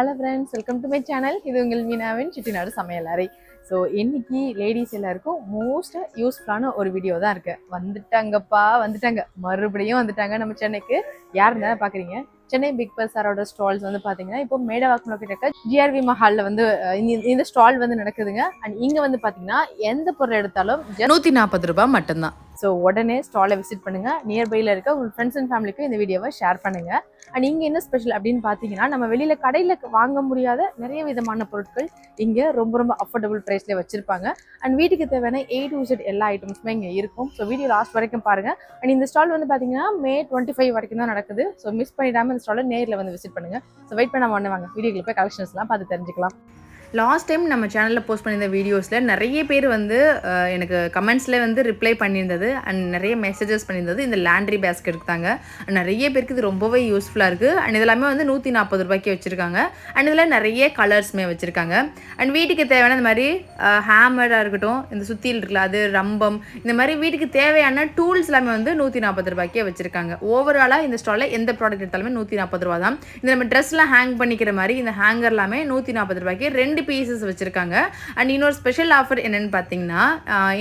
Hello friends, welcome to my channel. இது உங்கள் மீனாவின் சிட்டிநாடு சமையலறை. ஸோ இன்னைக்கு லேடிஸ் எல்லாருக்கும் மோஸ்ட் யூஸ்ஃபுல்லான ஒரு வீடியோ தான் இருக்கு. வந்துட்டாங்க, மறுபடியும் வந்துட்டாங்க நம்ம சென்னைக்கு. யாருன்னு பார்க்குறீங்க? சென்னை பிக் பஸாரோட ஸ்டால்ஸ் வந்து பார்த்தீங்கன்னா இப்போ மேடவாக்கம் லொக்கேட் ஜிஆர்வி மஹாலில் வந்து இந்த ஸ்டால் வந்து நடக்குதுங்க. அண்ட் இங்கே வந்து பார்த்தீங்கன்னா எந்த பொருள் எடுத்தாலும் 140 ரூபாய் மட்டும்தான். ஸோ உடனே ஸ்டாலை விசிட் பண்ணுங்க. நியர்பையில் இருக்க உங்கள் ஃப்ரெண்ட்ஸ் அண்ட் ஃபேமிலிக்கு இந்த வீடியோவை ஷேர் பண்ணுங்க. அண்ட் இங்கே என்ன ஸ்பெஷல் அப்படின்னு பார்த்தீங்கன்னா, நம்ம வெளியில் கடையில் வாங்க முடியாத நிறைய விதமான பொருட்கள் இங்கே ரொம்ப அஃபோர்டபுள் ப்ரைஸ்லேயே வச்சுருப்பாங்க. அண்ட் வீட்டுக்கு தேவையான A to Z எல்லா ஐட்டம்ஸுமே இங்கே இருக்கும். ஸோ வீடியோ லாஸ்ட் வரைக்கும் பாருங்கள். அண்ட் இந்த ஸ்டால் வந்து பார்த்தீங்கன்னா May 25 வரைக்கும் தான் நடக்குது. ஸோ மிஸ் பண்ணிடாமல் இந்த ஸ்டாலை நேரில் வந்து விசிட் பண்ணுங்கள். ஸோ வெயிட் பண்ண வாங்க வீடியோக்குள்ள போய் கலெக்ஷன்ஸ்லாம் பார்த்து தெரிஞ்சுக்கலாம். லாஸ்ட் டைம் நம்ம சேனலில் போஸ்ட் பண்ணியிருந்த வீடியோஸில் நிறைய பேர் வந்து எனக்கு கமெண்ட்ஸில் வந்து ரிப்ளை பண்ணியிருந்தது அண்ட் நிறைய மெசேஜஸ் பண்ணியிருந்தது இந்த லேண்ட்ரி பேஸ்கெட் தாங்க. நிறைய பேருக்கு இது ரொம்பவே யூஸ்ஃபுல்லாக இருக்குது. அண்ட் இதெல்லாமே வந்து 140 ரூபாய்க்கு வச்சுருக்காங்க. அண்ட் இதில் நிறைய கலர்ஸுமே வச்சுருக்காங்க. அண்ட் வீட்டுக்கு தேவையான இந்த மாதிரி ஹேமராக இருக்கட்டும், இந்த சுத்தியில் இருக்குல்ல அது, ரம்பம், இந்த மாதிரி வீட்டுக்கு தேவையான டூல்ஸ் எல்லாமே வந்து 140 ரூபாய்க்கே வச்சுருக்காங்க. ஓவராலாக இந்த ஸ்டாலில் எந்த ப்ராடக்ட் எடுத்தாலுமே 140 ரூபா தான். இந்த நம்ம ட்ரெஸ்லாம் ஹேங் பண்ணிக்கிற மாதிரி இந்த ஹேங்கர் எல்லாமே 140 ரூபாய்க்கு 2 பீசஸ் வச்சிருக்காங்க. அண்ட் இன்னொரு ஸ்பெஷல் ஆஃபர் என்னன்னு பார்த்தீங்கன்னா,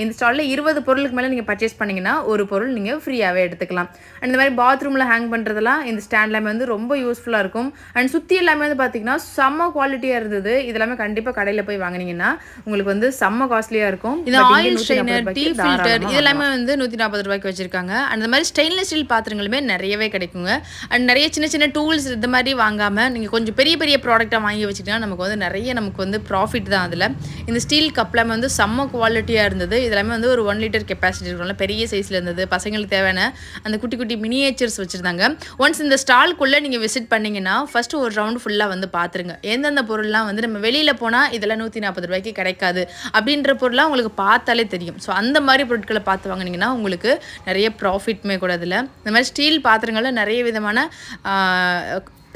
இந்த ஸ்டாலில் 20 பொருளுக்கு மேலே நீங்கள் பர்ச்சேஸ் பண்ணிங்கன்னா ஒரு பொருள் நீங்கள் ஃப்ரீயாகவே எடுத்துக்கலாம். அண்ட் இந்த மாதிரி பாத்ரூமில் ஹேங் பண்ணுறதுலாம் இந்த ஸ்டாண்ட் எல்லாமே வந்து ரொம்ப யூஸ்ஃபுல்லாக இருக்கும். அண்ட் சுற்றி எல்லாமே வந்து பார்த்தீங்கன்னா செம்ம குவாலிட்டியாக இருந்தது. இதெல்லாமே கண்டிப்பாக கடையில் போய் வாங்கினீங்கன்னா உங்களுக்கு வந்து செம்ம காஸ்ட்லியாக இருக்கும். இந்த ஆயில் ஸ்ட்ரெயினர், டீ ஃபில்டர் இதெல்லாமே வந்து 140 ரூபாய்க்கு வச்சிருக்காங்க. அண்ட் இந்த மாதிரி ஸ்டெயின்லெஸ் ஸ்டீல் பாத்திரங்களுமே நிறையவே கிடைக்குங்க. அண்ட் நிறைய சின்ன டூல்ஸ் இந்த மாதிரி வாங்காமல் நீங்கள் கொஞ்சம் பெரிய ப்ராடக்டாக வாங்கி வச்சுக்கிட்டீங்கன்னா நமக்கு வந்து ப்ராஃபிட் தான். அதில் இந்த ஸ்டீல் கப்லாம் வந்து செம்ம குவாலிட்டியாக இருந்தது. இதெல்லாமே வந்து ஒரு 1 லிட்டர் கெப்பாசிட்டி இருக்கும்ல, பெரிய சைஸில் இருந்தது. பசங்களுக்கு தேவையான அந்த குட்டி மினியேச்சர்ஸ் வச்சுருந்தாங்க. ஒன்ஸ் இந்த ஸ்டால்குள்ளே நீங்கள் விசிட் பண்ணிங்கன்னா ஃபஸ்ட்டு ஒரு ரவுண்ட் ஃபுல்லாக வந்து பார்த்துருங்க. எந்தெந்த பொருள்லாம் வந்து நம்ம வெளியில் போனால் இதெல்லாம் 140 ரூபாய்க்கு கிடைக்காது அப்படின்ற பொருளாக உங்களுக்கு பார்த்தாலே தெரியும். ஸோ அந்த மாதிரி பொருட்களை பார்த்து வாங்கினீங்கன்னா உங்களுக்கு நிறைய ப்ராஃபிட்மே கூட. அதில் இந்த மாதிரி ஸ்டீல் பாத்திரங்களில் நிறைய விதமான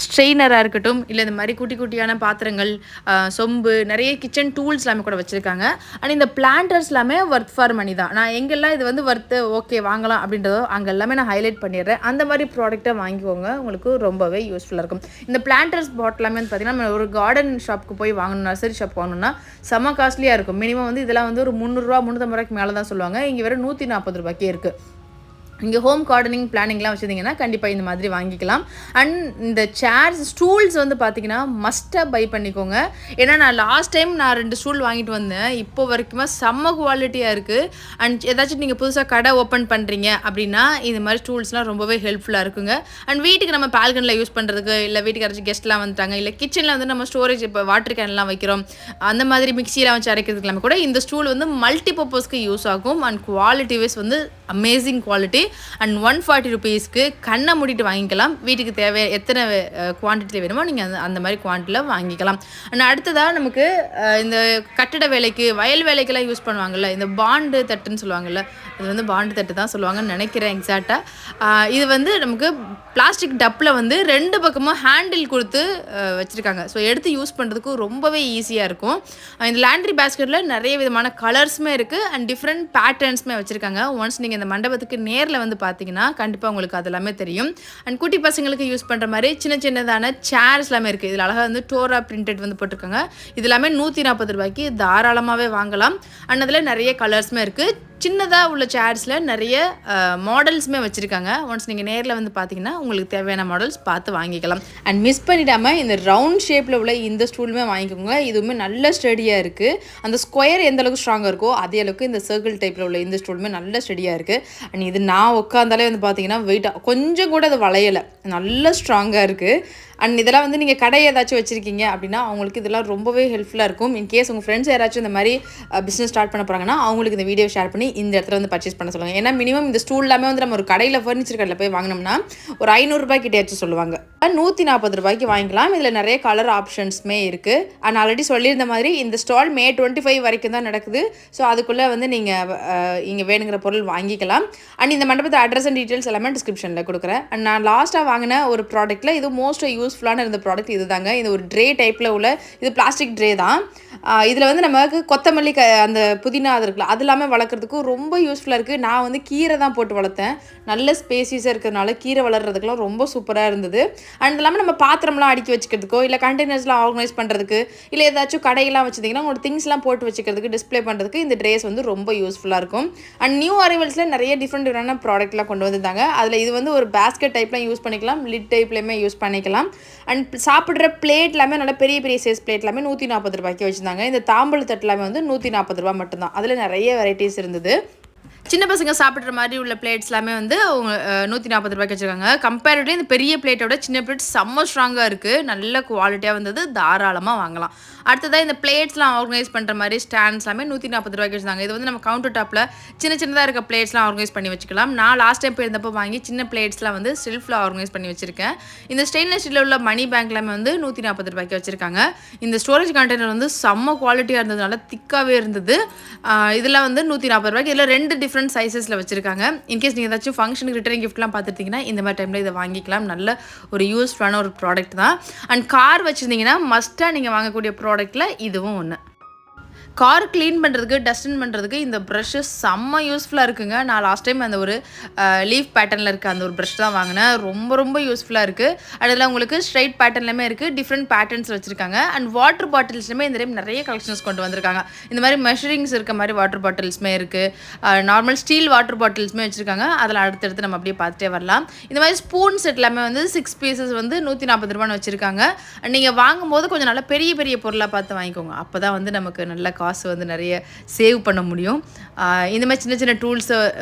ஸ்ட்ரெயினராக இருக்கட்டும், இல்லை இந்த மாதிரி குட்டியான பாத்திரங்கள், சொம்பு, நிறைய கிச்சன் டூல்ஸ் எல்லாமே கூட வச்சுருக்காங்க. அண்ட் இந்த பிளான்டர்ஸ் எல்லாமே ஒர்த் ஃபார் மணி தான். நான் எங்கெல்லாம் இது வந்து ஒர்த்து ஓகே வாங்கலாம் அப்படின்றதோ அங்கே எல்லாமே நான் ஹைலைட் பண்ணிடுறேன். அந்த மாதிரி ப்ராடக்ட்டை வாங்கிக்கோங்க, உங்களுக்கு ரொம்பவே யூஸ்ஃபுல்லாக இருக்கும். இந்த பிளான்டர்ஸ் பாட் எல்லாமே வந்து பார்த்திங்கன்னா நம்ம ஒரு கார்டன் ஷாப்புக்கு போய் வாங்கணும், நர்சரி ஷாப் வாங்கணும்னா செம்ம காஸ்ட்லியாக இருக்கும். மினிமம் வந்து இதெல்லாம் வந்து ஒரு 300 ரூபா 350 ரூபாய்க்கு மேலே தான் சொல்லுவாங்க. இங்கே வெறும் 140 ரூபாய்க்கே இருக்குது. இங்கே ஹோம் கார்டனிங் பிளானிங்லாம் வச்சுருந்தீங்கன்னா கண்டிப்பாக இந்த மாதிரி வாங்கிக்கலாம். அண்ட் இந்த சேர்ஸ், ஸ்டூல்ஸ் வந்து பார்த்தீங்கன்னா மஸ்ட்டாக பை பண்ணிக்கோங்க. ஏன்னா நான் லாஸ்ட் டைம் 2 ஸ்டூல் வாங்கிட்டு வந்தேன். இப்போ வரைக்குமே செம்ம குவாலிட்டியாக இருக்குது. அண்ட் ஏதாச்சும் நீங்கள் புதுசாக கடை ஓப்பன் பண்ணுறீங்க அப்படின்னா இந்த மாதிரி ஸ்டூல்ஸ்லாம் ரொம்பவே ஹெல்ப்ஃபுல்லாக இருக்குங்க. அண்ட் வீட்டுக்கு நம்ம பால்கனில் யூஸ் பண்ணுறதுக்கு, இல்லை வீட்டுக்கு யாராச்சும் கெஸ்ட்லாம் வந்துட்டாங்க, இல்லை கிச்சனில் வந்து நம்ம ஸ்டோரேஜ் இப்போ வாட்டர் கேன்லாம் வைக்கிறோம், அந்த மாதிரி மிக்சியெலாம் வச்சு அரைக்கிறதுக்கு எல்லாமே கூட இந்த ஸ்டூல் வந்து மல்டி பர்பஸ்க்கு யூஸ் ஆகும். அண்ட் குவாலிட்டி வைஸ் வந்து அமேசிங் குவாலிட்டி. அண்ட் 140 ருபீஸ்க்கு கண்ணை மூடிட்டு வாங்கிக்கலாம். வீட்டுக்கு தேவை எத்தனை குவான்டிட்டியில் வேணுமோ நீங்கள் அந்த மாதிரி குவான்டிட்டியில் வாங்கிக்கலாம். அண்ட் அடுத்ததாக நமக்கு இந்த கட்டிட வேலைக்கு, வயல் வேலைக்கெல்லாம் யூஸ் பண்ணுவாங்கள்ல, இந்த பாண்டு தட்டுன்னு சொல்லுவாங்கள்ல, இது வந்து பாண்டு தட்டு தான் சொல்லுவாங்கன்னு நினைக்கிறேன் எக்ஸாக்டாக. இது வந்து நமக்கு பிளாஸ்டிக் டப்பில் வந்து 2 பக்கமும் ஹேண்டில் கொடுத்து வச்சுருக்காங்க. ஸோ எடுத்து யூஸ் பண்ணுறதுக்கு ரொம்பவே ஈஸியாக இருக்கும். இந்த லேண்ட்ரி பேஸ்கெட்டில் நிறைய விதமான கலர்ஸுமே இருக்குது அண்ட் டிஃப்ரெண்ட் பேட்டர்ன்ஸுமே வச்சுருக்காங்க. ஒன்ஸ் நீங்கள் இந்த மண்டபத்துக்கு நேரில் வந்து பார்த்தீங்கன்னா கண்டிப்பாக உங்களுக்கு அது எல்லாமே தெரியும். அண்ட் குட்டி பசங்களுக்கு யூஸ் பண்ணுற மாதிரி சின்னதான சேர்ஸ் எல்லாமே இருக்குது. இதில் அழகாக வந்து டோரா பிரிண்டட் வந்து போட்டிருக்காங்க. இது எல்லாமே 140 ரூபாய்க்கு தாராளமாகவே வாங்கலாம். அண்ட் அதில் நிறைய கலர்ஸுமே இருக்குது. சின்னதாக உள்ள சேர்ஸில் நிறைய மாடல்ஸுமே வச்சுருக்காங்க. ஒன்ஸ் நீங்கள் நேரில் வந்து பார்த்தீங்கன்னா உங்களுக்கு தேவையான மாடல்ஸ் பார்த்து வாங்கிக்கலாம். அண்ட் மிஸ் பண்ணிடாமல் இந்த ரவுண்ட் ஷேப்பில் உள்ள இந்த ஸ்டூலுமே வாங்கிக்கோங்க. இதுவுமே நல்ல ஸ்டடியாக இருக்குது. அந்த ஸ்கொயர் எந்த அளவுக்கு ஸ்ட்ராங்காக இருக்கோ அதே அளவுக்கு இந்த சர்க்கிள் டைப்பில் உள்ள இந்த ஸ்டூலுமே நல்ல ஸ்டடியாக இருக்குது. அண்ட் இது நான் உட்காந்தாலே வந்து பார்த்தீங்கன்னா வெயிட்டாக கொஞ்சம் கூட அது வளையலை, நல்ல ஸ்ட்ராங்காக இருக்குது. அண்ட் இதெல்லாம் வந்து நீங்கள் கடை ஏதாச்சும் வச்சுருக்கீங்க அப்படின்னா அவங்களுக்கு இதெல்லாம் ரொம்பவே ஹெல்ப்ஃபுல்லாக இருக்கும். இன்கேஸ் உங்கள் ஃப்ரெண்ட்ஸ் யாராச்சும் இந்த மாதிரி பிஸ்னஸ் ஸ்டார்ட் பண்ண போகிறாங்கன்னா அவங்களுக்கு இந்த வீடியோ ஷேர் பண்ணி இந்த இடத்துல வந்து பர்ச்சேஸ் பண்ண சொல்லுவாங்க. ஏன்னா மினிமம் இந்த ஸ்டூல் எல்லாமே வந்து நம்ம ஒரு கடையில் ஃபர்னிச்சர் கடையில் போய் வாங்கினோம்னா ஒரு 500 ரூபாய்க்கிட்டேயாச்சும் சொல்லுவாங்க. 140 ரூபாய்க்கு வாங்கிக்கலாம். இதில் நிறைய கலர் ஆப்ஷன்ஸுமே இருக்குது. அண்ட் ஆல்ரெடி சொல்லியிருந்த மாதிரி இந்த ஸ்டால் May 25 வரைக்கும் தான் நடக்குது. ஸோ அதுக்குள்ளே வந்து நீங்கள் இங்கே வேணுங்கிற பொருள் வாங்கிக்கலாம். அண்ட் இந்த மண்டபத்தை அட்ரஸ் அண்ட் டீட்டெயில்ஸ் எல்லாமே டிஸ்கிரிப்ஷனில் கொடுக்குறேன். அண்ட் நான் லாஸ்ட்டாக வாங்கின ஒரு ப்ராடக்ட்டில் இது மோஸ்ட் யூஸ்ஃபுல்லான இருந்த ப்ராடக்ட் இது தாங்க. இது ஒரு ட்ரே டைப்பில் உள்ள, இது பிளாஸ்டிக் ட்ரே தான். இதில் வந்து நமக்கு கொத்தமல்லி அந்த புதினா அது இருக்குல்ல அது எல்லாமே வளர்க்குறதுக்கும் ரொம்ப யூஸ்ஃபுல்லாக இருக்குது. நான் வந்து கீரை தான் போட்டு வளர்த்தேன். நல்ல ஸ்பேசிஸாக இருக்கிறதுனால கீரை வளர்கிறதுக்குலாம் ரொம்ப சூப்பராக இருந்தது. அண்ட் இல்லாமல் நம்ம பாத்திரம்லாம் அடுக்கி வச்சுக்கிறதுக்கோ இல்லை கண்டெய்னர்ஸ்லாம் ஆர்கனைஸ் பண்ணுறதுக்கு இல்லை ஏதாச்சும் கடையெல்லாம் வச்சுருந்தீங்கன்னா உங்களோட திங்ஸ்லாம் போட்டு வச்சுக்கிறதுக்கு டிஸ்பிளே பண்ணுறதுக்கு இந்த ட்ரேஸ் வந்து ரொம்ப யூஸ்ஃபுல்லாக இருக்கும். அண்ட் நியூ அரைவல்ஸில் நிறைய டிஃப்ரெண்டான ப்ராடக்ட்லாம் கொண்டு வந்திருந்தாங்க. அதில் இது வந்து ஒரு பேஸ்கெட் டைப்லாம் யூஸ் பண்ணிக்கலாம், லிட் டைப்லேயுமே யூஸ் பண்ணிக்கலாம். அண்ட் சாப்பிட்ற பிளேட் எல்லாமே நல்லா பெரிய பெரிய சைஸ் பிளேட் எல்லாமே 140 ரூபாய்க்கு வச்சுருந்தாங்க. இந்த தாம்பூல தட்டு எல்லாமே வந்து 140 ரூபா மட்டும்தான். அதில் நிறைய வெரைட்டிஸ் இருந்தது. சின்ன பசங்க சாப்பிட்ற மாதிரி உள்ள பிளேட்ஸ் எல்லாமே வந்து 140 ரூபாய்க்கு வச்சுருக்காங்க. கம்பேரிட்டிவ்லி இந்த பெரிய பிளேட்டோட சின்ன பிளேட் செம்ம ஸ்ட்ராங்காக இருக்குது, நல்ல குவாலிட்டியாக வந்தது, தாராளமாக வாங்கலாம். அடுத்ததாக இந்த பிளேட்ஸ்லாம் ஆர்கனைஸ் பண்ணுற மாதிரி ஸ்டாண்ட்ஸ் எல்லாமே 140 ரூபாய்க்கு வச்சுருந்தாங்க. இது வந்து நம்ம கவுண்டர் டாப்பில் சின்ன சின்னதாக இருக்க பிளேட்ஸ்லாம் ஆர்கனைஸ் பண்ணி வச்சுக்கலாம். நான் லாஸ்ட் டைம் போயிருந்தப்போ வாங்கி சின்ன பிளேட்ஸ்லாம் வந்து செல்ஃபில் ஆர்கனைஸ் பண்ணி வச்சுருக்கேன். இந்த ஸ்டெயின்லெஸ் ஸ்டீலில் உள்ள மணி பேங்க் எல்லாமே வந்து 140 ரூபாய்க்கு வச்சுருக்காங்க. இந்த ஸ்டோரேஜ் கண்டெய்னர் வந்து செம்ம குவாலிட்டியாக இருந்ததுனால திக்காகவே இருந்தது. இதெல்லாம் வந்து 140 ரூபாய்க்கு. இதில் 2 டிஃப்ரெண்ட் சைஸஸில் வச்சுருக்காங்க. இன்கேஸ் நீங்கள் ஏதாச்சும் ஃபங்க்ஷனுக்கு ரிட்டர்ன் கிஃப்ட்லாம் பார்த்துட்டிங்கன்னா இந்த மாதிரி டைமில் இதை வாங்கிக்கலாம். நல்ல ஒரு யூஸ்ஃபுல்லான ஒரு ப்ராடக்ட் தான். அண்ட் கார் வச்சுருந்தீங்கன்னா மஸ்ட்டாக நீங்கள் வாங்கக்கூடிய ப்ராடக்ட்டில் இதுவும் ஒன்று. கார் க்ளீன் பண்ணுறதுக்கு, டஸ்டின் பண்ணுறதுக்கு இந்த ப்ரஷ்ஷு செம்ம யூஸ்ஃபுல்லாக இருக்குங்க. நான் லாஸ்ட் டைம் அந்த ஒரு லீஃப் பேட்டர்னில் இருக்க அந்த ஒரு ப்ரஷ் தான் வாங்கினேன். ரொம்ப ரொம்ப யூஸ்ஃபுல்லாக இருக்குது. அதில் உங்களுக்கு ஸ்ட்ரைட் பேட்டர்ன்லேயுமே இருக்குது, டிஃப்ரெண்ட் பேட்டர்ன்ஸ் வச்சுருக்காங்க. அண்ட் வாட்டர் பாட்டில்ஸ்லையுமே இந்த டைம் நிறைய கலெக்ஷன்ஸ் கொண்டு வந்திருக்காங்க. இந்த மாதிரி மெஷரிங்ஸ் இருக்க மாதிரி வாட்டர் பாட்டில்ஸுமே இருக்குது. நார்மல் ஸ்டீல் வாட்டர் பாட்டில்ஸுமே வச்சுருக்காங்க. அதில் அடுத்தடுத்து நம்ம அப்படியே பார்த்துட்டே வரலாம். இந்த மாதிரி ஸ்பூன் செட் எல்லாமே வந்து 6 பீசஸ் வந்து 140 ரூபான்னு வச்சுருக்காங்க. நீங்கள் வாங்கும்போது கொஞ்சம் நல்லா பெரிய பெரிய பொருளாக பார்த்து வாங்கிக்கோங்க. அப்போ தான் வந்து நமக்கு நல்ல காசு வந்து நிறைய சேவ் பண்ண முடியும். இந்த மாதிரி சின்ன சின்ன டூல்ஸை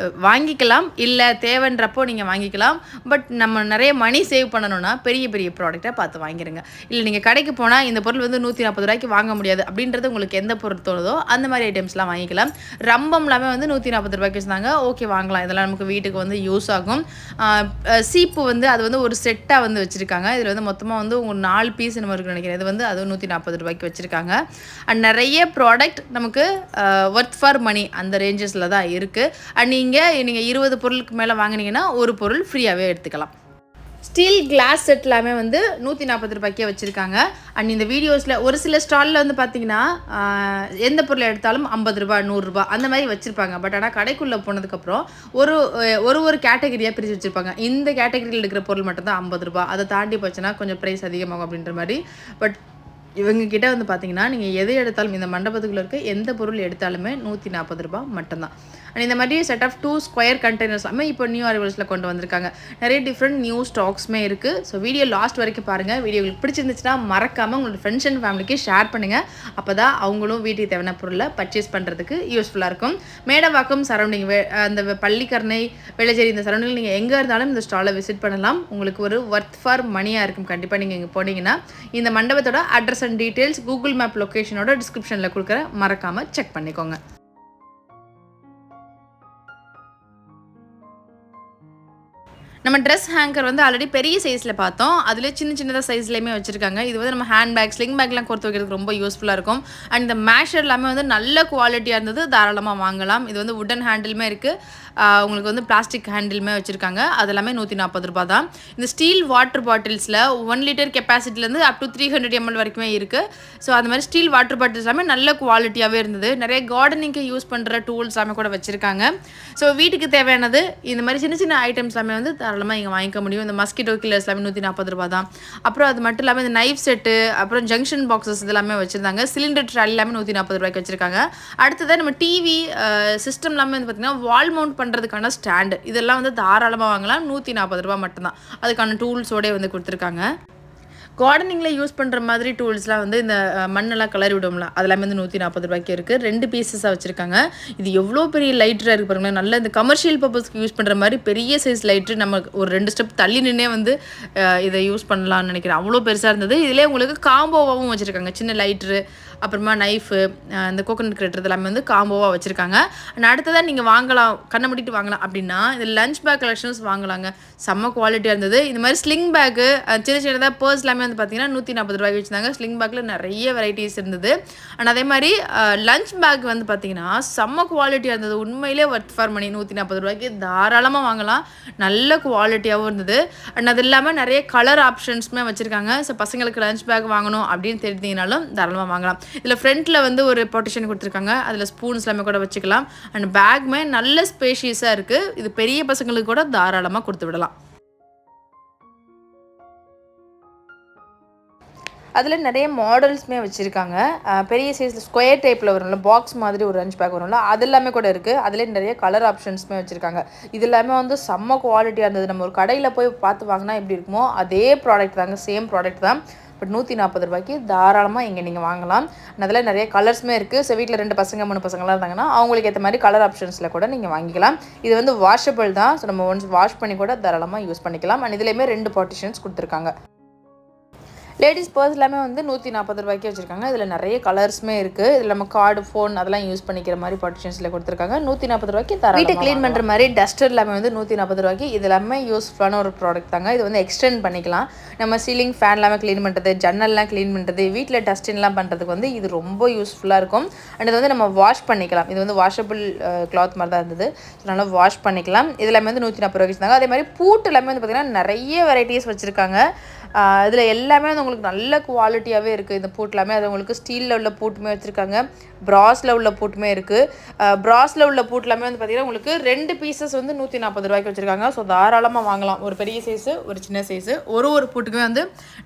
வாங்கிக்கலாம், இல்லை தேவைன்றப்போ நீங்கள் வாங்கிக்கலாம். பட் நம்ம நிறைய மணி சேவ் பண்ணணும்னா பெரிய பெரிய ப்ராடக்டாக பார்த்து வாங்கிடுங்க. இல்லை நீங்கள் கடைக்கு போனால் இந்த பொருள் வந்து 140 ரூபாய்க்கு வாங்க முடியாது அப்படின்றது உங்களுக்கு எந்த பொருள் தோணுதோ அந்த மாதிரி ஐட்டம்ஸ்லாம் வாங்கிக்கலாம். ரம்பம் எல்லாமே வந்து 140 ரூபாய்க்கு வச்சுருந்தாங்க. ஓகே வாங்கலாம், இதெல்லாம் நமக்கு வீட்டுக்கு வந்து யூஸ் ஆகும். சீப்பு வந்து அது வந்து ஒரு செட்டாக வந்து வச்சுருக்காங்க. இதில் வந்து மொத்தமாக வந்து உங்களுக்கு 4 பீஸ் நம்ம இருக்குன்னு நினைக்கிறேன். இது வந்து அது 140 ரூபாய்க்கு வச்சுருக்காங்க. அண்ட் நிறைய ப்ராடக்ட் நமக்கு ஒர்த் ஃபார் மணி அந்த ரேஞ்சஸில் தான் இருக்குது. அண்ட் நீங்கள் 20 பொருளுக்கு மேலே வாங்கினீங்கன்னா ஒரு பொருள் ஃப்ரீயாகவே எடுத்துக்கலாம். ஸ்டீல் கிளாஸ் செட் எல்லாமே வந்து 140 ரூபாய்க்கே வச்சுருக்காங்க. அண்ட் இந்த வீடியோஸில் ஒரு சில ஸ்டாலில் வந்து பார்த்திங்கன்னா எந்த பொருளை எடுத்தாலும் 50 ரூபா 100 ரூபா அந்த மாதிரி வச்சுருப்பாங்க. பட் ஆனால் கடைக்குள்ளே போனதுக்கப்புறம் ஒரு கேட்டகரியாக பிரித்து வச்சுருப்பாங்க. இந்த கேட்டகரியில் இருக்கிற பொருள் மட்டும்தான் 50 ரூபா, அதை தாண்டி போச்சுன்னா கொஞ்சம் ப்ரைஸ் அதிகமாகும் அப்படின்ற மாதிரி. பட் இவங்கக்கிட்ட வந்து பார்த்தீங்கன்னா நீங்கள் எது எடுத்தாலும் இந்த மண்டபத்துக்குள்ளே இருக்க எந்த பொருள் எடுத்தாலுமே 140 ரூபா மட்டும்தான். அண்ட் இந்த மாதிரி செட் ஆஃப் 2 ஸ்கொயர் கண்டெய்னர்ஸ் எல்லாமே இப்போ நியூ அரைவல்ஸில் கொண்டு வந்திருக்காங்க. நிறைய டிஃப்ரெண்ட் நியூ ஸ்டாக்ஸுமே இருக்குது. ஸோ வீடியோ லாஸ்ட் வரைக்கும் பாருங்கள். வீடியோ உங்களுக்கு பிடிச்சிருந்துச்சுன்னா மறக்காமல் உங்களோட ஃப்ரெண்ட்ஸ் அண்ட் ஃபேமிலிக்கு ஷேர் பண்ணுங்கள். அப்போ தான் அவங்களும் வீட்டுக்கு தேவையான பொருளை பர்ச்சேஸ் பண்ணுறதுக்கு யூஸ்ஃபுல்லாக இருக்கும். மேடவாக்கம் சரௌண்டிங், அந்த பள்ளிக்கரணை, வேளச்சேரி இந்த சரௌண்டிங் நீங்கள் எங்கே இருந்தாலும் இந்த ஸ்டாலை விசிட் பண்ணலாம். உங்களுக்கு ஒரு ஒர்த் ஃபார் மணியாக இருக்கும். கண்டிப்பாக நீங்கள் இங்கே போனீங்கன்னா இந்த மண்டபத்தோட address and details Google map லொக்கேஷனோட டிஸ்கிரிப்ஷனில் கொடுக்குற, மறக்காமல் செக் பண்ணிக்கோங்க. நம்ம ட்ரெஸ் ஹேங்கர் வந்து ஆல்ரெடி பெரிய சைஸில் பார்த்தோம். அதில் சின்ன சின்னதாக சைஸ்லேயுமே வச்சுருக்காங்க. இது வந்து நம்ம ஹேண்ட் பேக், ஸ்லிங் பேக்லாம் கொடுத்து வைக்கிறதுக்கு ரொம்ப யூஸ்ஃபுல்லாக இருக்கும். அண்ட் இந்த மேஷர் எல்லாமே வந்து நல்ல குவாலிட்டியாக இருந்தது, தாராளமாக வாங்கலாம். இது வந்து வுடன் ஹேண்டிலுமே இருக்குது, உங்களுக்கு வந்து பிளாஸ்டிக் ஹேண்டிலுமே வச்சுருக்காங்க. அது எல்லாமே 140 ரூபா தான். இந்த ஸ்டீல் வாட்டர் பாட்டில்ஸில் 1 லிட்டர் கெப்பாசிட்டிலேருந்து அப் டு 300 ml வரைக்குமே இருக்குது. ஸோ அந்த மாதிரி ஸ்டீல் வாட்டர் பாட்டில்ஸ் எல்லாமே நல்ல குவாலிட்டியாகவே இருந்தது. நிறைய கார்டனிங்க்கு யூஸ் பண்ணுற டூல்ஸ் எல்லாமே கூட வச்சுருக்காங்க. ஸோ வீட்டுக்கு தேவையானது இந்த மாதிரி சின்ன சின்ன ஐட்டம்ஸ் எல்லாமே வந்து தாராளமாக இங்கே வாங்கிக்க முடியும். இந்த மஸ்கிட்டோ கில்லர்ஸ் எல்லாமே 140 ரூபா தான். அப்புறம் அது மட்டும் இல்லாமல் இந்த நைஃப் செட்டு, அப்புறம் ஜங்ஷன் பாக்ஸஸ் இதெல்லாமே வச்சுருந்தாங்க. சிலிண்டர் ட்ராலி எல்லாமே 140 ரூபாய்க்கு வச்சுருக்காங்க. அடுத்ததாக நம்ம டிவி சிஸ்டம் எல்லாமே வந்து பார்த்திங்கன்னா வால் மவுண்ட் பண்ணுறதுக்கான ஸ்டாண்டு, இதெல்லாம் வந்து தாராளமாக வாங்கலாம். 140 ரூபா மட்டும்தான். அதுக்கான டூல்ஸோடய வந்து கொடுத்துருக்காங்க. கார்டனிங்கில் யூஸ் பண்ணுற மாதிரி டூல்ஸ்லாம் வந்து இந்த மண்ணெல்லாம் கலரி விடும்ல, அதெல்லாமே வந்து 140 ரூபாய்க்கு இருக்குது. 2 பீசஸாக வச்சுருக்காங்க. இது எவ்வளோ பெரிய லைட்டராக இருக்குது பாருங்களேன். நல்ல இந்த கமர்ஷியல் பர்பஸ்க்கு யூஸ் பண்ணுற மாதிரி பெரிய சைஸ் லைட்ரு. நம்ம ஒரு 2 ஸ்டெப் தள்ளி நின்னே வந்து இதை யூஸ் பண்ணலாம்னு நினைக்கிறேன். அவ்வளோ பெருசாக இருந்தது. இதிலே உங்களுக்கு காம்போவாகவும் வச்சுருக்காங்க. சின்ன லைட்ரு, அப்புறமா நைஃபு, இந்த கோகோனட் கிரேட்டர் எல்லாமே வந்து காம்போவாக வச்சுருக்காங்க. அண்ட் அடுத்ததான் நீங்கள் வாங்கலாம், கண்ணை மூடிட்டு வாங்கலாம் அப்படின்னா இந்த லஞ்ச் பேக் கலெக்ஷன்ஸ் வாங்கலாங்க. செம்ம குவாலிட்டியாக இருந்தது. இந்த மாதிரி ஸ்லிங் பேக்கு, சின்ன சின்னதாக பர்ஸ் எல்லாமே எல்லாமே வந்து பார்த்தீங்கன்னா ₹140 வச்சுருந்தாங்க. ஸ்லிங் பேக்கில் நிறைய வெரைட்டிஸ் இருந்தது. அண்ட் அதே மாதிரி லஞ்ச் பேக் வந்து பார்த்தீங்கன்னா செம்ம குவாலிட்டியாக இருந்தது. உண்மையிலே ஒர்த் ஃபார் மணி. ₹140 தாராளமாக வாங்கலாம். நல்ல குவாலிட்டியாகவும் இருந்தது. அண்ட் அது இல்லாமல் நிறைய கலர் ஆப்ஷன்ஸுமே வச்சுருக்காங்க. ஸோ பசங்களுக்கு லஞ்ச் பேக் வாங்கணும் அப்படின்னு தெரிஞ்சிங்கனாலும் தாராளமாக வாங்கலாம். இதில் ஃப்ரண்ட்டில் வந்து ஒரு பார்ட்டிஷன் கொடுத்துருக்காங்க. அதில் ஸ்பூன்ஸ் எல்லாமே கூட வச்சுக்கலாம். அண்ட் பேக்குமே நல்ல ஸ்பேஷியஸாக இருக்குது. இது பெரிய பசங்களுக்கு கூட தாராளமாக கொடுத்து விடலாம். அதில் நிறைய மாடல்ஸுமே வச்சுருக்காங்க. பெரிய சைஸில் ஸ்கொயர் டைப்பில் வரும்ல, பாக்ஸ் மாதிரி ஒரு லஞ்ச் பேக் வரும்ல, அது எல்லாமே கூட இருக்குது. அதிலே நிறைய கலர் ஆப்ஷன்ஸுமே வச்சுருக்காங்க. இது எல்லாமே வந்து செம்ம குவாலிட்டியாக இருந்தது. நம்ம ஒரு கடையில் போய் பார்த்து வாங்கினா எப்படி இருக்குமோ அதே ப்ராடக்ட் தாங்க, சேம் ப்ராடக்ட் தான். பட் ₹140 தாராளமாக இங்கே நீங்கள் வாங்கலாம். அதில் நிறைய கலர்ஸுமே இருக்குது. ஸோ வீட்டில் 2 பசங்க 3 பசங்களாம் இருந்தாங்கன்னா அவங்களுக்கு ஏற்ற மாதிரி கலர் ஆப்ஷன்ஸில் கூட நீங்கள் வாங்கிக்கலாம். இது வந்து வாஷபிள் தான். ஸோ நம்ம ஒன்ஸ் வாஷ் பண்ணி கூட தாராளமாக யூஸ் பண்ணிக்கலாம். அண்ட் இதுலேயுமே 2 பார்ட்டிஷன்ஸ் கொடுத்துருக்காங்க. லேடிஸ் பர்ஸ் எல்லாமே வந்து ₹140 வச்சுருக்காங்க. இதில் நிறைய கலர்ஸுமே இருக்குது. இதில் நம்ம கார்டு, ஃபோன் அதெல்லாம் யூஸ் பண்ணிக்கிற மாதிரி பார்ட்டிஷன்ஸில் கொடுத்துருக்காங்க. ₹140 தர வீட்டை க்ளீன் பண்ணுற மாதிரி டஸ்டர் எல்லாமே வந்து ₹140. இது எல்லாமே யூஸ்ஃபுல்லான ஒரு ப்ராடக்ட் தாங்க. இது வந்து எக்ஸ்டெண்ட் பண்ணிக்கலாம். நம்ம சீலிங் ஃபேன் எல்லாமே க்ளீன் பண்ணுறது, ஜன்னல்லாம் க்ளீன் பண்ணுறது, வீட்டில் டஸ்டின்லாம் பண்ணுறதுக்கு வந்து இது ரொம்ப யூஸ்ஃபுல்லாக இருக்கும். அண்ட் இது வந்து நம்ம வாஷ் பண்ணிக்கலாம். இது வந்து வாஷபிள் கிளாத் மாதிரி தான் இருந்தது. ஸோ நல்லா வாஷ் பண்ணிக்கலாம். இது எல்லாமே வந்து ₹140 வச்சுருந்தாங்க. அதே மாதிரி பூட்டு எல்லாமே வந்து பார்த்திங்கன்னா நிறைய வெரைட்டிஸ் வச்சுருக்காங்க. இதில் எல்லாமே வந்து உங்களுக்கு நல்ல குவாலிட்டியாகவே இருக்குது. இந்த பூட் எல்லாமே அது உங்களுக்கு ஸ்டீலில் உள்ள பூட்டுமே வச்சுருக்காங்க. ப்ராஸில் உள்ள பூட்டுமே இருக்குது. ப்ராஸில் உள்ள பூட் எல்லாமே வந்து பார்த்திங்கன்னா உங்களுக்கு 2 பீசஸ் வந்து ₹140 வச்சுருக்காங்க. ஸோ தாராளமாக வாங்கலாம். ஒரு பெரிய சைஸு, ஒரு சின்ன சைஸு. ஒரு பூட்டுக்குமே வந்து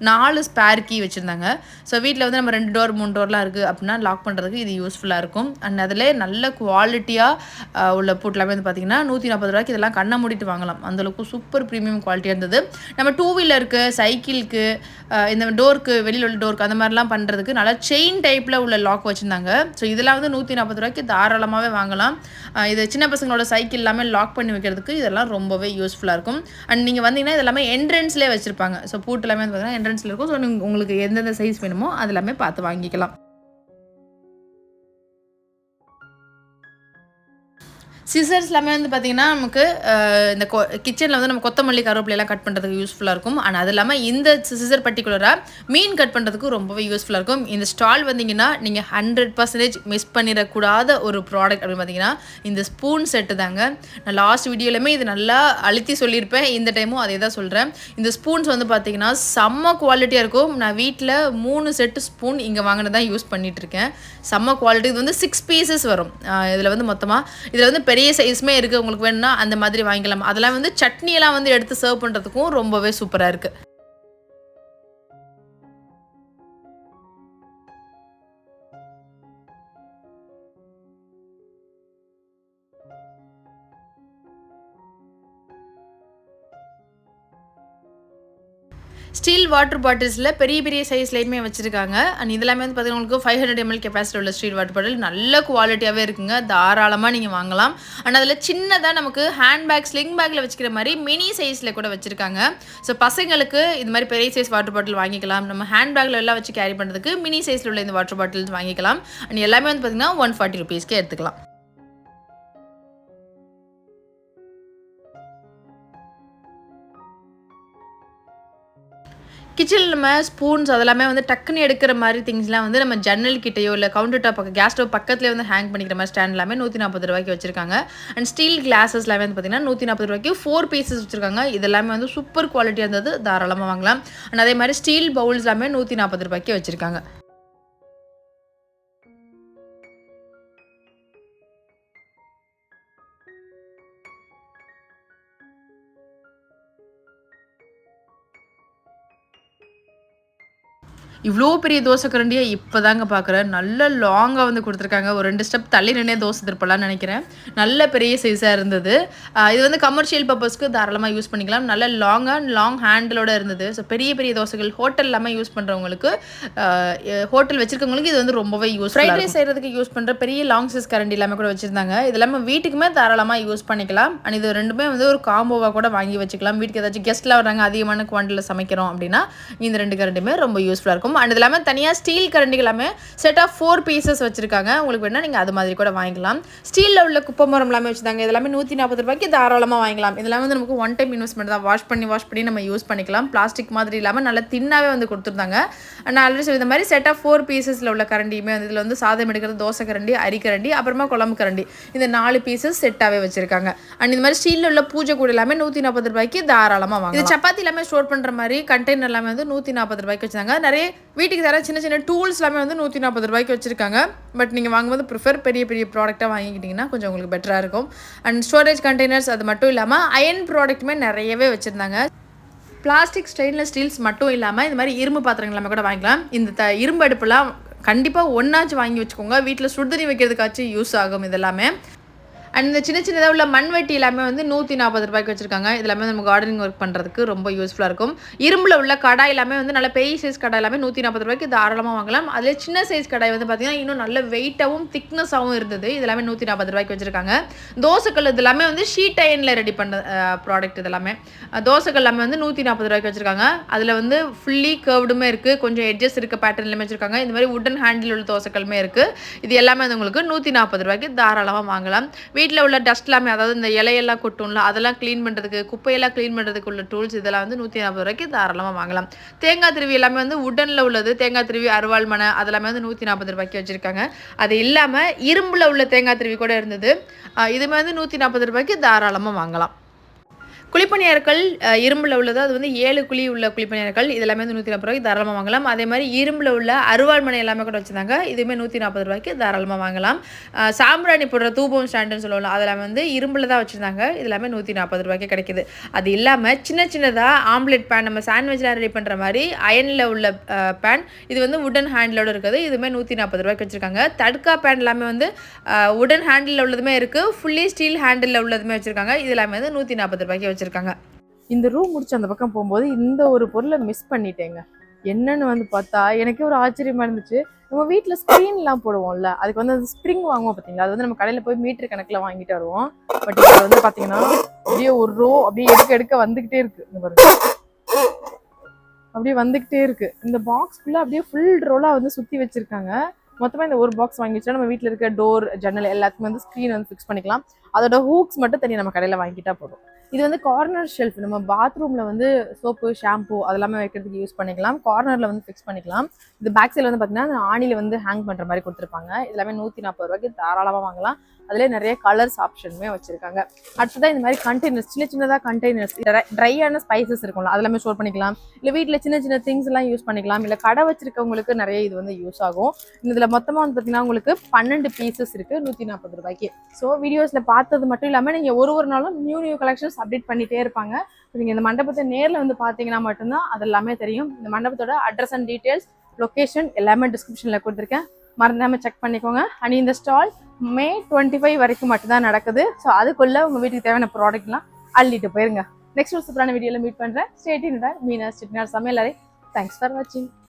4 ஸ்பேர் கீ வச்சுருந்தாங்க. ஸோ வீட்டில் வந்து நம்ம 2 டோர் 3 டோர்லாம் இருக்குது அப்படின்னா லாக் பண்ணுறதுக்கு இது யூஸ்ஃபுல்லாக இருக்கும். அண்ட் அதில் நல்ல குவாலிட்டியாக உள்ள பூட் எல்லாமே வந்து பார்த்திங்கன்னா ₹140 இதெல்லாம் கண்ணை மூடிட்டு வாங்கலாம். அந்தளவுக்கு சூப்பர் ப்ரீமியம் குவாலிட்டியாக இருந்தது. நம்ம 2 வீலருக்கு, சைக்கிளுக்கு, இந்த டோருக்கு, வெளியில் உள்ள டோருக்கு அந்த மாதிரிலாம் பண்ணுறதுக்கு நல்லா செயின் டைப்பில் உள்ள லாக் வச்சுருந்தாங்க. ஸோ இதெல்லாம் வந்து ₹140 தாராளமாகவே வாங்கலாம். இது சின்ன பசங்களோட சைக்கிள் எல்லாமே லாக் பண்ணி வைக்கிறதுக்கு இதெல்லாம் ரொம்பவே யூஸ்ஃபுல்லாக இருக்கும். அண்ட் நீங்கள் வந்தீங்கன்னா இது எல்லாமே என்ட்ரன்ஸ்லேயே வச்சுருப்பாங்க. ஸோ பூட்டு எல்லாமே வந்து பார்த்தீங்கன்னா என்ட்ரன்ஸில் இருக்கும். ஸோ உங்களுக்கு எந்தெந்த சைஸ் வேணுமோ அது எல்லாமே பார்த்து வாங்கிக்கலாம். சிசர்ஸ் எல்லாமே வந்து பார்த்திங்கன்னா நமக்கு இந்த கிச்சனில் வந்து நம்ம கொத்தமல்லி, கருவேப்பிலையெல்லாம் கட் பண்ணுறதுக்கு யூஸ்ஃபுல்லாக இருக்கும். ஆனால் அது இல்லாமல் இந்த சிசர் பர்டிகுலராக மீன் கட் பண்ணுறதுக்கு ரொம்பவே யூஸ்ஃபுல்லாக இருக்கும். இந்த ஸ்டால் வந்தீங்கன்னா நீங்கள் 100% மிஸ் பண்ணிடக்கூடாத ஒரு ப்ராடக்ட் அப்படின்னு பார்த்தீங்கன்னா இந்த ஸ்பூன் செட்டு தாங்க. நான் லாஸ்ட் வீடியோலையுமே இது நல்லா அழுத்தி சொல்லியிருப்பேன். இந்த டைமும் அதே தான் சொல்கிறேன். இந்த ஸ்பூன்ஸ் வந்து பார்த்திங்கன்னா செம்ம குவாலிட்டியாக இருக்கும். நான் வீட்டில் 3 செட்டு ஸ்பூன் இங்கே வாங்கினதான் யூஸ் பண்ணிகிட்ருக்கேன். செம்ம குவாலிட்டி. இது வந்து 6 பீசஸ் வரும். இதில் வந்து மொத்தமாக இதில் வந்து பெரிய சைஸுமே இருக்குது. உங்களுக்கு வேணும்னா அந்த மாதிரி வாங்கிக்கலாம். அதெல்லாம் வந்து சட்னியெல்லாம் வந்து எடுத்து சர்வ் பண்ணுறதுக்கும் ரொம்பவே சூப்பராக இருக்குது. ஸ்டீல் வாட்டர் பாட்டில்ஸில் பெரிய பெரிய சைஸ்லேயுமே வச்சுருக்காங்க. அண்ட் இதெல்லாமே வந்து பார்த்தீங்கன்னா உங்களுக்கு 500 ml கெப்பாசிட்டி உள்ள ஸ்டீல் வாட்டர் பாட்டில் நல்ல குவாலிட்டியாகவே இருக்குங்க. தாராளமாக நீங்கள் வாங்கலாம். அண்ட் அதில் சின்னதாக நமக்கு ஹேண்ட் பேக், ஸ்லிங் பேக்கில் வச்சுக்கிற மாதிரி மினி சைஸில் கூட வச்சுருக்காங்க. ஸோ பசங்களுக்கு இது மாதிரி பெரிய சைஸ் வாட்டர் பாட்டில் வாங்கிக்கலாம். நம்ம ஹேண்ட் பேக்கில் எல்லாம் வச்சு கேரி பண்ணுறதுக்கு மினி சைஸில் உள்ள இந்த வாட்டர் பாட்டில்ஸ் வாங்கிக்கலாம். அண்ட் எல்லாமே வந்து பார்த்திங்கன்னா ₹140 எடுத்துக்கலாம். கிச்சனில் நம்ம ஸ்பூன்ஸ் அதெல்லாமே வந்து டக்குன்னு எடுக்கிற மாதிரி திங்ஸ்லாம் வந்து நம்ம ஜன்னல் கிட்டையோ இல்லை கவுண்டர் டாப் பக்கம், கேஸ் ஸ்டவ் பக்கத்துலேயே வந்து ஹேங் பண்ணிக்கிற மாதிரி ஸ்டாண்ட் எல்லாமே ₹140 வச்சுருக்காங்க. அண்ட் ஸ்டீல் கிளாஸஸ் எல்லாமே வந்து பார்த்திங்கன்னா ₹140 4 பீசஸ் வச்சுருக்காங்க. இதெல்லாமே வந்து சூப்பர் குவாலிட்டியாக இருந்தது. தாராளமாக வாங்கலாம். அண்ட் அதே மாதிரி ஸ்டீல் பவுல்ஸ் எல்லாமே ₹140 வச்சுருக்காங்க. இவ்வளோ பெரிய தோசை கரண்டியை இப்போ தாங்க பார்க்குறேன். நல்ல லாங்காக வந்து கொடுத்துருக்காங்க. ஒரு 2 ஸ்டெப் தள்ளி நின்னே தோசை திருப்பலாம்னு நினைக்கிறேன். நல்ல பெரிய சைஸாக இருந்தது. இது வந்து கமர்ஷியல் பர்பஸ்க்கு தாராளமாக யூஸ் பண்ணிக்கலாம். நல்ல லாங் ஹேண்டிலோடு இருந்தது. ஸோ பெரிய பெரிய தோசைகள் ஹோட்டல் எல்லாமே யூஸ் பண்ணுறவங்களுக்கு, ஹோட்டல் வச்சுருக்கவங்களுக்கு இது வந்து ரொம்பவே யூஸ். ஃப்ரைட் ரைஸ் செய்கிறதுக்கு யூஸ் பண்ணுற பெரிய லாங் சைஸ் கரண்டி எல்லாமே கூட வச்சுருந்தாங்க. இது எல்லாமே வீட்டுக்குமே தாராளமாக யூஸ் பண்ணிக்கலாம். அண்ட் இது ரெண்டுமே வந்து ஒரு காம்போவாக கூட வாங்கி வச்சுக்கலாம். வீட்டுக்கு ஏதாச்சும் கெஸ்ட்லாம் வராங்க, அதிகமான குவான்டிட்டியில் சமைக்கிறோம் அப்படின்னா இந்த 2 கரண்டியுமே ரொம்ப யூஸ்ஃபுல்லாக இருக்கும். இருக்கும். அண்ட் இது இல்லாமல் தனியாக ஸ்டீல் கரண்டி எல்லாமே செட் ஆஃப் 4 பீசஸ் வச்சுருக்காங்க. உங்களுக்கு வேணால் நீங்கள் அது மாதிரி கூட வாங்கிக்கலாம். ஸ்டீலில் உள்ள குப்பை மரம் எல்லாமே வச்சுருந்தாங்க. இது எல்லாமே 140 ரூபாய்க்கு தாராளமாக வாங்கிக்கலாம். இதெல்லாம் வந்து நமக்கு ஒன் டைம் இன்வெஸ்ட்மெண்ட் தான். வாஷ் பண்ணி நம்ம யூஸ் பண்ணிக்கலாம். பிளாஸ்டிக் மாதிரி இல்லாமல் நல்லா தின்னாகவே வந்து கொடுத்துருந்தாங்க. நான் ஆல்ரெடி சொல்லியிருந்த மாதிரி செட் ஆஃப் 4 பீசஸில் உள்ள கரண்டியுமே வந்து இதில் வந்து சாதம் எடுக்கிறது தோசை கரண்டி, அரிக்கரண்டி, அப்புறமா குழம்பு கரண்டி, இந்த 4 பீசஸ் செட்டாகவே வச்சுருக்காங்க. அண்ட் இந்த மாதிரி ஸ்டீலில் உள்ள பூஜை கூட எல்லாமே 140 ரூபாய்க்கு தாராளமாக வாங்க. இது சப்பாத்தி எல்லாமே ஸ்டோர் பண்ணுற மாதிரி கண்டெய்னர் எல்லாமே வந்து 140 ரூபாய்க்கு வச்சுருந்தாங்க. நிறைய வீட்டுக்கு தர சின்ன சின்ன டூல்ஸ் எல்லாமே வந்து 140 ரூபாய்க்கு வச்சுருக்காங்க. பட் நீங்கள் வாங்கும்போது ப்ரிஃபர் பெரிய பெரிய ப்ராடக்டாக வாங்கிக்கிட்டிங்கன்னா கொஞ்சம் உங்களுக்கு பெட்டராக இருக்கும். அண்ட் ஸ்டோரேஜ் கண்டெய்னர்ஸ் அது மட்டும் இல்லாமல் அயன் ப்ராடக்ட்டுமே நிறையவே வச்சுருந்தாங்க. பிளாஸ்டிக் ஸ்டெயின்லெஸ் ஸ்டீல்ஸ் மட்டும் இல்லாமல் இந்த மாதிரி இரும்பு பாத்திரங்கள் எல்லாமே கூட வாங்கிக்கலாம். இந்த இரும்பு அடுப்புலாம் கண்டிப்பாக ஒன்றாச்சும் வாங்கி வச்சுக்கோங்க. வீட்டில் சுடுதண்ணி வைக்கிறதுக்காச்சும் யூஸ் ஆகும் இதெல்லாமே. அண்ட் இந்த சின்ன சின்னதாக உள்ள மண்வெட்டி எல்லாமே வந்து 140 ரூபாய்க்கு வச்சுருக்காங்க. இது எல்லாமே நம்ம கார்டனிங் ஒர்க் பண்ணுறதுக்கு ரொம்ப யூஸ்ஃபுல்லாக இருக்கும். இரும்பில் உள்ள கடாய் எல்லாமே வந்து நல்ல பெரிய சைஸ் கடாய் எல்லாமே 140 ரூபாய்க்கு தாராளமாக வாங்கலாம். அதிலே சின்ன சைஸ் கடாய் வந்து பார்த்திங்கன்னா இன்னும் நல்ல வெயிட்டாகவும் திக்னஸாகவும் இருந்தது. இது எல்லாமே 140 ரூபாய்க்கு வச்சுருக்காங்க. தோசைக்கல் இது எல்லாமே வந்து ஷீட் அயனில் ரெடி பண்ண ப்ராடக்ட். இது எல்லாமே தோசைக்கல் எல்லாமே வந்து 140 ரூபாய்க்கு வச்சுருக்காங்க. அதில் வந்து ஃபுல்லி கர்வ்டுமே இருக்குது, கொஞ்சம் எட்ஜஸ் இருக்க பேட்டர்ன்லேயுமே வச்சுருக்காங்க. இந்த மாதிரி உட்டன் ஹேண்டில் உள்ள தோசைக்கல்மே இருக்குது. இது எல்லாமே வந்து உங்களுக்கு 140 ரூபாய்க்கு தாராளமாக வாங்கலாம். வீட்டில் உள்ள டஸ்ட் எல்லாமே, அதாவது இந்த இலையெல்லாம் கொட்டும்ல, அதெல்லாம் க்ளீன் பண்ணுறதுக்கு, குப்பையெல்லாம் க்ளீன் பண்ணுறதுக்கு உள்ள டூல்ஸ் இதெல்லாம் வந்து 140 ரூபாய்க்கு தாராளமாக வாங்கலாம். தேங்காய் திருவி எல்லாமே வந்து உடனில் உள்ளது, தேங்காய் திருவி, அருவாள் மனை, அதெல்லாமே வந்து 140 ரூபாய்க்கு வச்சுருக்காங்க. அது இல்லாமல் இரும்பில் உள்ள தேங்காய் திருவி கூட இருந்தது. இதுமே வந்து 140 ரூபாய்க்கு தாராளமாக வாங்கலாம். குழிப்பணியார்கள் இரும்பில் உள்ளது, அது வந்து 7 குழி உள்ள குழிப்பணியார்கள், இது எல்லாமே வந்து 140 ரூபாய்க்கு தாராளமாக வாங்கலாம். அதே மாதிரி இரும்பில் உள்ள அருவாள் மனை எல்லாமே கூட வச்சுருந்தாங்க. இதுவுமே 140 ரூபாய்க்கு தாராளமாக வாங்கலாம். சாம்பிராணி போடுற தூபம் ஸ்டாண்டுன்னு சொல்லுவோம்ல, அதெல்லாம் வந்து இரும்பில் தான் வச்சுருந்தாங்க. இது எல்லாமே 140 ரூபாய்க்கு கிடைக்கிது. அது இல்லாமல் சின்ன சின்னதாக ஆம்லெட் பேன், நம்ம சாண்ட்விச்லாம் ரெடி பண்ணுற மாதிரி அயனில் உள்ள பேன், இது வந்து உடன் ஹேண்டிலோடு இருக்குது. இதுவுமே 140 ரூபாய்க்கு வச்சுருக்காங்க. தடுக்கா பேன் எல்லாமே வந்து உடன் ஹேண்டில் உள்ளதுமே இருக்குது, ஃபுல்லி ஸ்டீல் ஹேண்டில் உள்ளதுமே வச்சுருக்காங்க. இது எல்லாமே வந்து 140 ரூபாய்க்கு வச்சுருக்காங்க. இந்த ரூம் முடிச்சு அந்த பக்கம் போகும்போது இந்த ஒரு பொருளை மிஸ் பண்ணிட்டேங்க. என்னன்னு வந்து பார்த்தா எனக்கே ஒரு ஆச்சரியமா இருந்துச்சு. நம்ம வீட்டில் ஸ்க்ரீன்லாம் போடுவோம்ல, அதுக்கு வந்து அந்த ஸ்ப்ரிங் வாங்குவோம் பார்த்தீங்களா, அது வந்து நம்ம கடையில் போய் மீட்டர் கணக்கில் வாங்கிட்டு வருவோம். பட் இது வந்து பார்த்தீங்கன்னா அப்படியே ஒரு ரோ அப்படியே எடுக்க வந்துக்கிட்டே இருக்கு. இந்த பாருங்க, அப்படியே வந்துக்கிட்டே இருக்கு. இந்த பாக்ஸ் ஃபுல்லாக அப்படியே ஃபுல் ரோலாக வந்து சுற்றி வச்சிருக்காங்க. மொத்தமாக இந்த ஒரு பாக்ஸ் வாங்கி வச்சா நம்ம வீட்டில் இருக்க டோர், ஜன்னல் எல்லாத்துக்கும் வந்து ஸ்க்ரீன் வந்து ஃபிக்ஸ் பண்ணிக்கலாம். அதோட ஹூக்ஸ் மட்டும் தனியாக நம்ம கடையில் வாங்கிட்டா போதும். இது வந்து கார்னர் ஷெல்ஃப், நம்ம பாத்ரூமில் வந்து சோப்பு, ஷாம்பு அதெல்லாமே வைக்கிறதுக்கு யூஸ் பண்ணிக்கலாம். கார்னரில் வந்து ஃபிக்ஸ் பண்ணிக்கலாம். இது பேக் சைடில் வந்து பார்த்தீங்கன்னா ஆணியில் வந்து ஹேங் பண்ணுற மாதிரி கொடுத்துருப்பாங்க. எல்லாமே 140 ரூபாய்க்கு தாராளமாக வாங்கலாம். அதிலே நிறைய கலர்ஸ் ஆப்ஷனுமே வச்சுருக்காங்க. அடுத்ததான் இந்த மாதிரி கண்டெய்னர்ஸ், சின்னதாக கண்டெய்னர்ஸ், ட்ரையான ஸ்பைசஸ் இருக்கும்ல, அதெல்லாமே ஸ்டோர் பண்ணிக்கலாம். இல்லை வீட்டில் சின்ன திங்ஸ் எல்லாம் யூஸ் பண்ணிக்கலாம். இல்லை கடை வச்சிருக்கவங்களுக்கு நிறைய இது வந்து யூஸ் ஆகும். இதில் மொத்தமாக வந்து பார்த்தீங்கன்னா உங்களுக்கு 12 பீசஸ் இருக்குது 140 ரூபாய்க்கு. ஸோ வீடியோஸில் பார்த்தது மட்டும் இல்லாமல் நீங்கள் ஒரு நாளும் நியூ கலெக்ஷன்ஸ் அப்டேட் பண்ணிகிட்டே இருப்பாங்க. நீங்கள் இந்த மண்டபத்தை நேரில் வந்து பார்த்தீங்கன்னா மட்டும்தான் அது எல்லாமே தெரியும். இந்த மண்டபத்தோட அட்ரஸ் அண்ட் டீட்டெயில்ஸ், லொக்கேஷன் எல்லாமே டிஸ்கிரிப்ஷனில் கொடுத்துருக்கேன், மறந்தாமல் செக் பண்ணிக்கோங்க. அண்ட் இந்த ஸ்டால் May 25 வரைக்கும் மட்டும்தான் நடக்குது. ஸோ அதுக்குள்ளே உங்கள் வீட்டுக்கு தேவையான ப்ராடக்ட்லாம் அள்ளிட்டு போயிருங்க. நெக்ஸ்ட் ஒரு சூப்பரான வீடியோவில் மீட் பண்ணுறேன். Stay tuned. மீனா செட்டிநாடு சமையலறை. தேங்க்ஸ் ஃபார் வாட்சிங்.